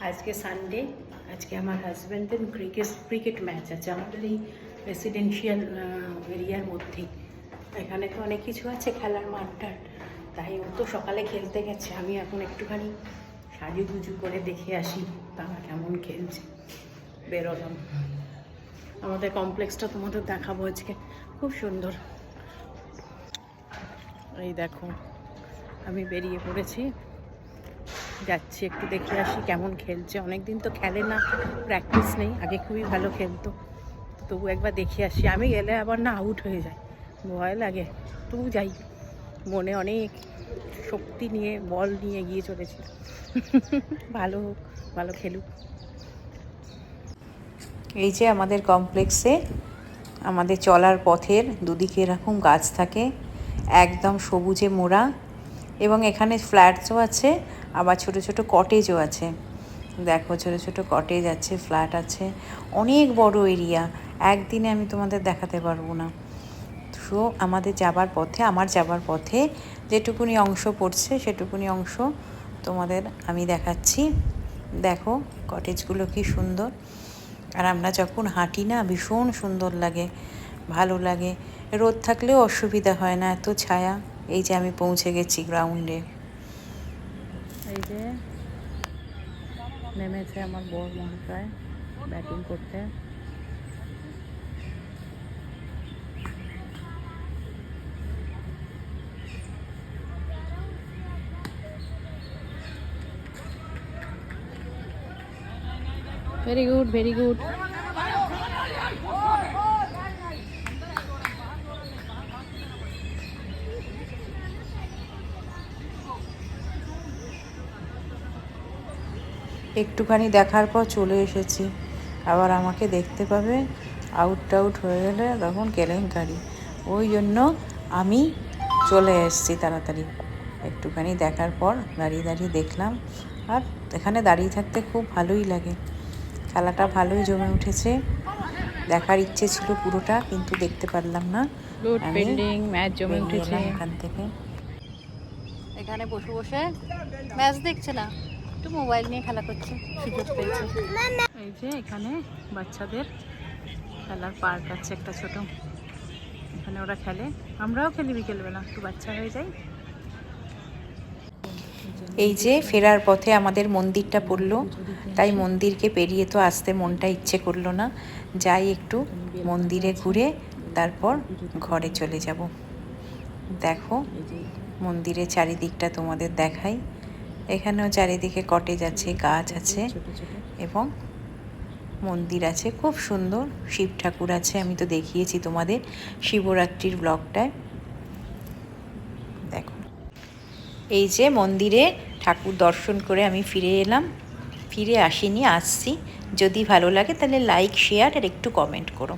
আজকে সানডে, আজকে আমার হাজব্যান্ডের ক্রিকেট ম্যাচ আছে আমাদের এই রেসিডেন্সিয়াল এরিয়ার মধ্যেই। এখানে তো অনেক কিছু আছে খেলার মাঠটার, তাই ও তো সকালে খেলতে গেছে। আমি এখন একটুখানি সাজুগুজু করে দেখে আসি তারা কেমন খেলছে। বেরোলাম, আমাদের কমপ্লেক্সটা তোমাদের দেখাবো আজকে, খুব সুন্দর। এই দেখো, আমি বেরিয়ে পড়েছি, যাচ্ছি একটু দেখে আসি কেমন খেলছে। অনেকদিন তো খেলে না, প্র্যাকটিস নেই। আগে খুবই ভালো খেলতো, তবু একবার দেখে আসি। আমি গেলে আবার না আউট হয়ে যায়, ভয় লাগে, তবু যাই। মনে অনেক শক্তি নিয়ে বল নিয়ে এগিয়ে চলেছি। ভালো হোক, ভালো খেলুক। এই যে আমাদের কমপ্লেক্সে আমাদের চলার পথের দুদিকে এরকম গাছ থাকে, একদম সবুজে মোড়া, এবং এখানে ফ্ল্যাটসও আছে, আবার ছোট ছোট কটেজও আছে। দেখো, ছোট ছোট কটেজ আছে, ফ্ল্যাট আছে, অনেক বড় এরিয়া। একদিনে আমি তোমাদের দেখাতে পারবো না। তো আমাদের যাবার পথে, আমার যাবার পথে যেটুকুনি অংশ পড়ছে সেটুকুনি অংশ তোমাদের আমি দেখাচ্ছি। দেখো কটেজগুলো কি সুন্দর, আর আমরা যখন হাঁটি না ভীষণ সুন্দর লাগে, ভালো লাগে। রোদ থাকলেও অসুবিধা হয় না, এত ছায়া। এই যে আমি পৌঁছে গেছি গ্রাউন্ডে। এই যে নেমেছে আমার বড় মহাশয় ব্যাটিং করতে। Very good, very good. একটুখানি দেখার পর চলে এসেছি, আবার আমাকে দেখতে পাবে। আউট হয়ে গেলে তখন কেলেঙ্কারি, ওই জন্য আমি চলে এসেছি তাড়াতাড়ি। একটুখানি দেখার পর দাঁড়িয়ে দাঁড়িয়ে দেখলাম, আর এখানে দাঁড়িয়ে থাকতে খুব ভালোই লাগে। খেলাটা ভালোই জমে উঠেছে, দেখার ইচ্ছে ছিল পুরোটা, কিন্তু দেখতে পারলাম না। ম্যাচ জমে উঠেছে এখান থেকে। এখানে বসে বসে ম্যাচ দেখছে না, একটু মোবাইল নিয়ে খেলা করছে, সুযোগ পেয়েছে। এই যে এখানে বাচ্চাদের খেলার পার্ক আছে একটা ছোট, এখানে ওরা খেলে, আমরাও খেলি বিকেলবেলা, একটু বাচ্চা হয়ে যাই। এই যে ফেরার পথে আমাদের মন্দিরটা পড়লো, তাই মন্দিরকে পেরিয়ে তো আসতে মনটা ইচ্ছে করলো না। যাই একটু মন্দিরে ঘুরে তারপর ঘরে চলে যাব। দেখো মন্দিরের চারিদিকটা তোমাদের দেখাই। এখানেও চারিদিকে কটেজ আছে, গাছ আছে, এবং মন্দির আছে খুব সুন্দর। শিব ঠাকুর আছে, আমি তো দেখিয়েছি তোমাদের শিবরাত্রির ব্লগটায়। দেখো, এই যে মন্দিরে ঠাকুর দর্শন করে আমি ফিরে এলাম। ফিরে আসিনি, আসছি। যদি ভালো লাগে তাহলে লাইক, শেয়ার আর একটু কমেন্ট করো।